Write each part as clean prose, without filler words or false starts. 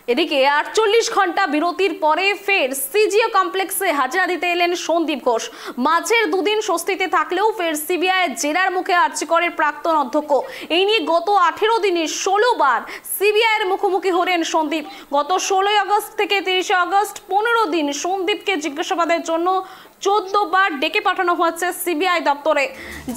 এদিকে ৪৮ ঘন্টা বিরতির পরে ফের সিজিও কমপ্লেক্সে হাজিরা দিতে এলেন সন্দীপ ঘোষ। মাঝের দুদিন স্বস্তিতে থাকলেও ফের সিবিআই জেরার মুখে আর্চিকরের প্রাক্তন অধ্যক্ষ। এই নিয়ে গত ১৮ দিনে ১৬ বার সিবিআই এর মুখোমুখি হলেন সন্দীপ। গত ১৬ আগস্ট থেকে ৩০ আগস্ট ১৫ দিন সন্দীপকে জিজ্ঞাসাবাদের জন্য ১৪ বার ডেকে পাঠানো হয়েছে সিবিআই দপ্তরে।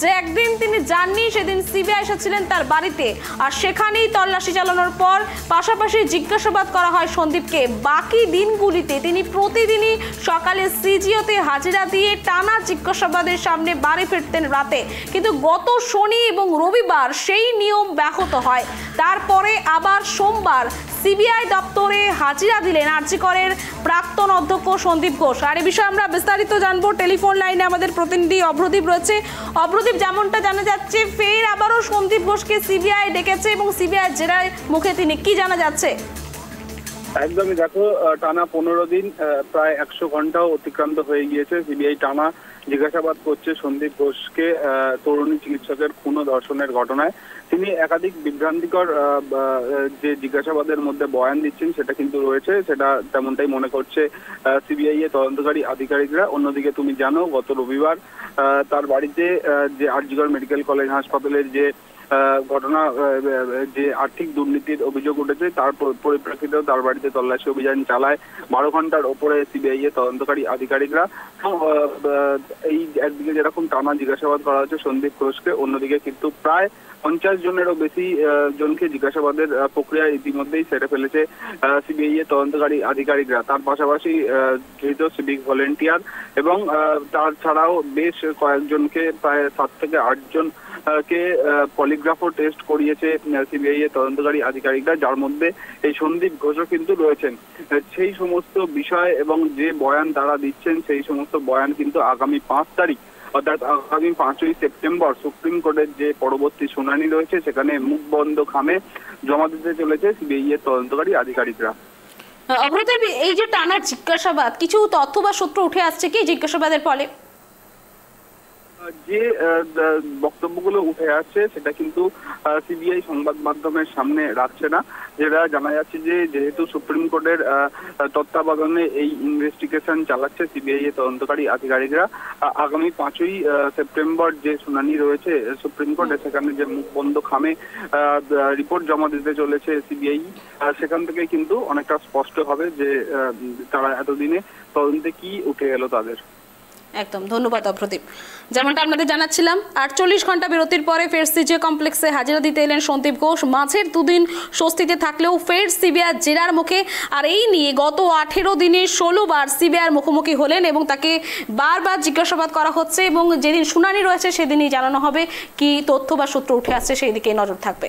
যে একদিন তিনি যাননি সেদিন সিবিআই এসেছিলেন তার বাড়িতে, আর সেখানেই তল্লাশি চালানোর পর পাশাপাশি জিজ্ঞাসাবাদ করা হয় সন্দীপকে। বাকি দিনগুলিতে তিনি প্রতিদিনই সকালে সিজিওতে হাজিরা দিয়ে টানা জিজ্ঞাসাবাদের সামনে বাড়ি ফিরতেন রাতে, কিন্তু গত শনি এবং রবিবার সেই নিয়ম ব্যাহত হয়। তারপরে আবার সোমবার সিবিআই দপ্তরে হাজিরা দিলেন আরজিকরের প্রাক্তন অধ্যক্ষ সন্দীপ ঘোষ। আর এই বিষয়ে আমরা বিস্তারিত জানবো। টেলিফোন লাইনে আমাদের প্রতিনিধি অভ্রদীপ রয়েছে। অভ্রদীপ, যেমনটা জানা যাচ্ছে ফের আবারও সন্দীপ ঘোষকে সিবিআই ডেকেছে এবং সিবিআই জেরার মুখে তিনি কি জানা যাচ্ছে? একদমই, দেখো, টানা 15 দিন, প্রায় 100 ঘন্টাও অতিক্রান্ত হয়ে গিয়েছে। সিবিআই টানা জিজ্ঞাসাবাদ করছে সন্দীপ ঘোষকে তরুণী চিকিৎসকের খুন ও ধর্ষণের ঘটনায়। তিনি একাধিক বিভ্রান্তিকর যে জিজ্ঞাসাবাদের মধ্যে বয়ান দিচ্ছেন সেটা কিন্তু রয়েছে, সেটা তেমনটাই মনে করছে সিবিআই এর তদন্তকারী আধিকারিকরা। অন্যদিকে তুমি জানো, গত রবিবার তার বাড়িতে যে আরজিকর মেডিকেল কলেজ হাসপাতালের যে ঘটনা, যে আর্থিক দুর্নীতির অভিযোগ উঠেছে তার পরিপ্রেক্ষিতেও তার বাড়িতে তল্লাশি অভিযান চালায় 12 ঘন্টার ওপরে সিবিআই এর তদন্তকারী আধিকারিকরা। এই একদিকে যেরকম টানা জিজ্ঞাসাবাদ করা হচ্ছে সন্দীপ ঘোষকে, অন্যদিকে কিন্তু প্রায় 50 জনেরও বেশি জনকে জিজ্ঞাসাবাদের প্রক্রিয়া ইতিমধ্যেই সেরে ফেলেছে সিবিআই এর তদন্তকারী আধিকারিকরা। তার পাশাপাশি ধৃত সিভিক ভলেন্টিয়ার এবং তার ছাড়াও বেশ কয়েকজনকে, প্রায় 7 থেকে 8 জন কে পলিগ্রাফও টেস্ট করিয়েছে সিবিআই এর তদন্তকারী আধিকারিকরা, যার মধ্যে এই সন্দীপ ঘোষও কিন্তু রয়েছেন। সেই সমস্ত বিষয় এবং যে বয়ান তারা দিচ্ছেন সেই সমস্ত বয়ান কিন্তু আগামী 5 তারিখ অর্থাৎ আগামী 5ই সেপ্টেম্বর সুপ্রিম কোর্টের যে পরবর্তী শুনানি রয়েছে সেখানে মুখ বন্ধ খামে জমা দিতে চলেছে সিবিআই এর তদন্তকারী আধিকারিকরা। অভ্রদীপ, এই যে টানা জিজ্ঞাসাবাদ, কিছু তথ্য বা সূত্র উঠে আসছে কি জিজ্ঞাসাবাদের ফলে? যে বক্তব্যগুলো উঠে আসছে সেটা কিন্তু সিবিআই সংবাদ মাধ্যমের সামনে রাখছে না। যেটা জানা যাচ্ছে যে যেহেতু সুপ্রিম কোর্টের তত্ত্বাবধানে এই ইনভেস্টিগেশন চালাচ্ছে সিবিআই এর তদন্তকারী আধিকারিকরা, আগামী 5ই সেপ্টেম্বর যে শুনানি রয়েছে সুপ্রিম কোর্টে, সেখানে যে মুখ বন্ধ খামে রিপোর্ট জমা দিতে চলেছে সিবিআই, সেখান থেকে কিন্তু অনেকটা স্পষ্ট হবে যে তারা এতদিনে তদন্তে কি উঠে এলো তাদের। একদম, ধন্যবাদ অভ্রদীপ। যেমনটা আপনাদের জানাচ্ছিলাম, ৪৮ ঘন্টা বিরতির পরে ফের সিজিও কমপ্লেক্সে হাজিরা দিতে এলেন সন্দীপ ঘোষ। মাঝের দুদিন স্বস্তিতে থাকলেও ফের সিবিআই জেরার মুখে। আর এই নিয়ে গত 18 দিনে 16 বার সিবিআইয়ের মুখোমুখি হলেন এবং তাকে বারবার জিজ্ঞাসাবাদ করা হচ্ছে এবং যেদিন শুনানি রয়েছে সেদিনই জানানো হবে কি তথ্য বা সূত্র উঠে আসছে, সেই দিকে নজর থাকবে।